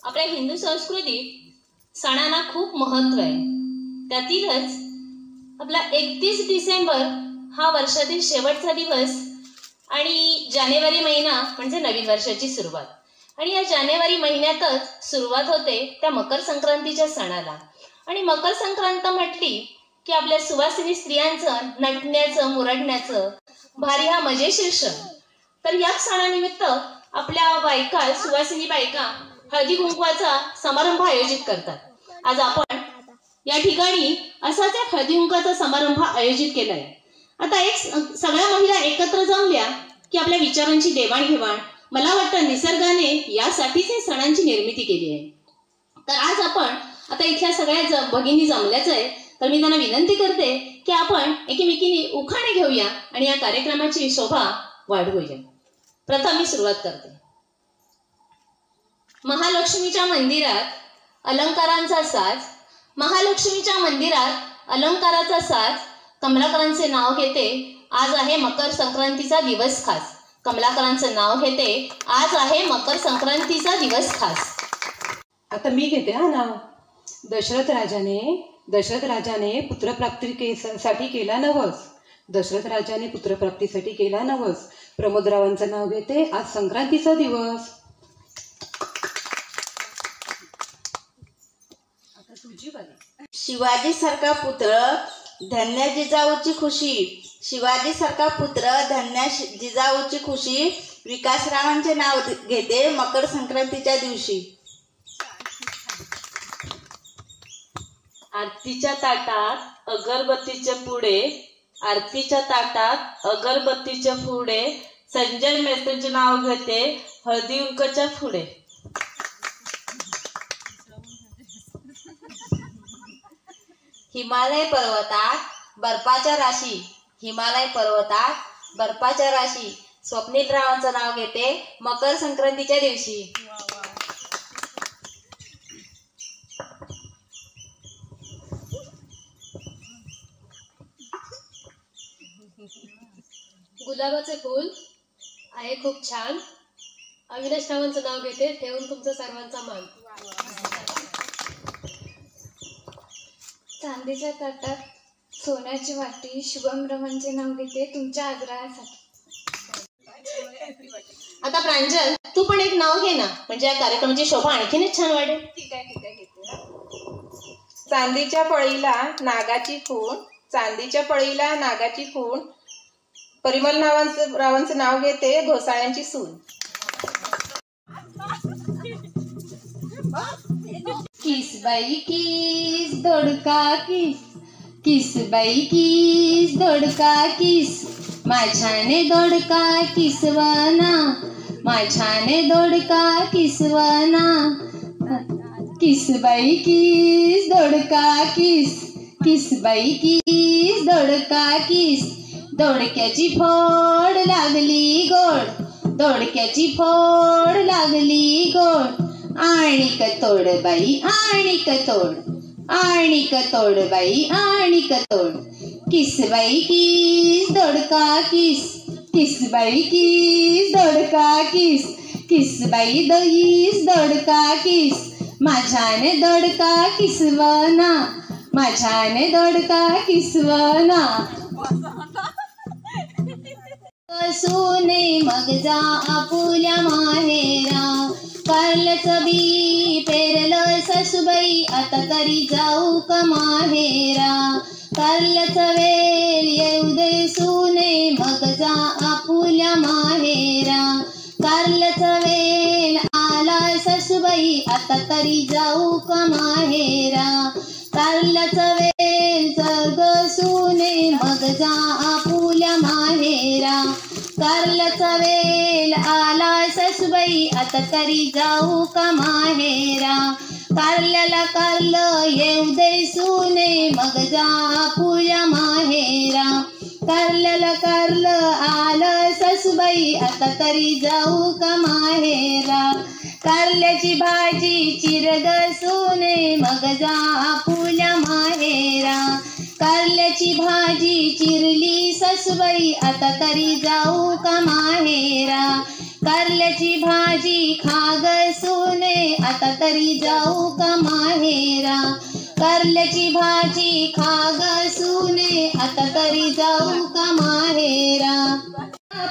आपल्या हिंदू संस्कृतीत सणांना खूप महत्त्व आहे. त्यातीलच आपला 31 डिसेंबर हा वर्षातील शेवटचा दिवस आणि जानेवारी महिना म्हणजे नवीन वर्षाची सुरुवात. आणि या जानेवारी महिन्यातच सुरुवात होते त्या मकर संक्रांतीच्या सणाला. आणि मकर संक्रांत म्हटली की आपल्या सुवासिनी स्त्रियांचं नटण्याचं मुरडण्याचं भारी हा मजेशीर क्षण. तर या सणानिमित्त आपल्या बायका, सुवासिनी बायका हळदी कुंकवाचा समारंभ आयोजित करतात. आज आपण या ठिकाणी असाच एक हळदी कुंकवाचा समारंभ आयोजित केलाय. आता एक सगळ्या महिला एकत्र जमल्या की आपल्या विचारांची देवाणघेवाण, मला वाटतं निसर्गाने यासाठीच हे सणांची निर्मिती केली आहे. तर आज आपण आता इथल्या सगळ्या भगिनी जमल्याच आहे, तर मी त्यांना विनंती करते की आपण एकमेकीने उखाणे घेऊया आणि या कार्यक्रमाची शोभा वाढवूया. प्रथम मी सुरुवात करते. महालक्ष्मीच्या मंदिरात अलंकारांचा साज, महालक्ष्मीच्या मंदिरात अलंकाराचा साज, कमलाकरांचे नाव घेते, आज आहे मकर संक्रांतीचा दिवस खास. कमलाकरांचं नाव घेते, आज आहे मकर संक्रांतीचा दिवस खास. आता मी घेते हा नाव. दशरथ राजाने पुत्रप्राप्तीसाठी केला नवस. दशरथ राजाने पुत्रप्राप्तीसाठी केला नवस. प्रमोदरावांचं नाव घेते, आज संक्रांतीचा दिवस. आता तुझी बारी. शिवाजी सारखा पुत्र धन्य जिजाऊची खुशी. शिवाजी सारखा पुत्र धन्य जिजाऊची खुशी. विकासरावांचे नाव घेते, मकर संक्रांतीच्या दिवशी. आरतीच्या ताटात अगरबत्तीचे पुढे, आरतीच्या ताटात अगरबत्तीचे पुढे, संजय मेस्त्रीचे नाव घेते, हळदी कुंकवाच्या पुढे. हिमालय पर्वतात बर्फाच्या राशी. हिमालय पर्वतात बर्फाच्या राशी. स्वप्नील रावांचं नाव घेते, मकर संक्रांतीच्या दिवशी. गुलाबाचे फूल आहे खूप छान. अविनाश रावांचं नाव घेते, ठेवून तुमचा सर्वांचा मान. चांदीच्या ताटात सोन्याची वाटी. शुभम रावांचे नाव घेते, तुमच्या आग्रहासाठी. आता प्रांजल, तू पण एक नाव घे ना, म्हणजे या कार्यक्रमाची शोभा आणखीनच छान वाढेल. ठीक आहे. चांदीच्या पळीला नागाची खूण. चांदीच्या पळीला नागाची खूण. परिमल रावांचं नाव घेते, घोसाळ्यांची सून. किस बाई किस दोडका किस. किस बाई किस दोडका किस. माझ्याने दोडका किसवना. माझ्याने दोडका किसवना. किस बाई किस दोडका किस. किस बाई किस दोडका किस. दोडक्याची फोड लागली गोड. दोडक्याची फोड लागली गोड. आणिक तोड बाई आणिक तोड. आणिक तोड बाई आणिक तोड. किस बाई किस दोडका किस. किस बाई किस दोडका किस. किस बाई दहीस दोडका किस. माझ्याने दोडका किसवना. माझ्याने दोडका किसवना. सुने मग जा आपुल्या माहेरा. कारल्याचं बी पेरलं सासूबाई, आता तरी जाऊ का माहेरा. कारल्याचा वेल येऊ दे सुने, मग जा आपुल्या माहेरा. कारल्याचा वेल आला सासूबाई, आता तरी जाऊ का माहेरा. कारल्याचा वेल जग सुने, मग जा आपुल्या माहेरा. कारल्याचा वेल आला सासूबाई, आता तरी जाऊ का माहेरा. कारल्याला कारलं येऊ दे सुने, मग जा आपुल्या माहेरा. कारल्याला कारलं आलं सासूबाई, आता तरी जाऊ का माहेरा. कारल्याची भाजी चिरग सुने, मग जा आपुल्या माहेरा. कारल्याची भाजी चिरली सासूबाई, आता तरी जाऊ का माहेरा. कारल्याची भाजी खाग सुने आता तरी जाऊ का माहेरा. कारल्याची भाजी खाग सुने आता तरी जाऊ का माहेरा.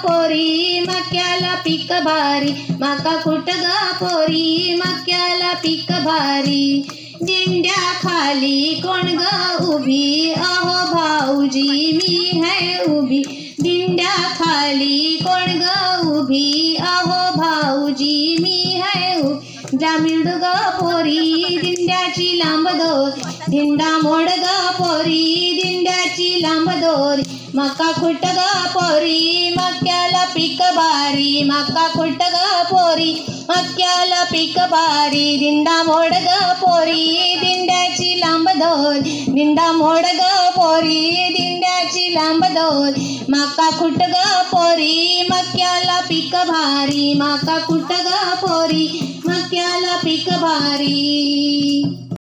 पोरी मक्याला पीक भारी माका कुठ ग पोरी मक्याला पीक भारी. दिंड्या खाली कोण ग उभी अहो भाऊजी मी है उभी. दिंड्या खाली कोण ग उभी अहो भाऊजी मी है उभी. जामिळ ग पोरी दिंड्याची लांब दोरी दिंडा मोड ग पोरी दिंड्याची लांब दोरी. मका खुट ग पोरी मक्याला पीक भारी मका खुट ग पोरी मक्याला पीक भारी. दिंडा मोड ग पोरी दिंड्याची लांब दोरी दिंडा मोड ग पोरी दिंड्याची लांब दोरी. मका खुट ग पोरी मक्याला पीक भारी मका खुट ग पोरी मक्याला पीक भारी.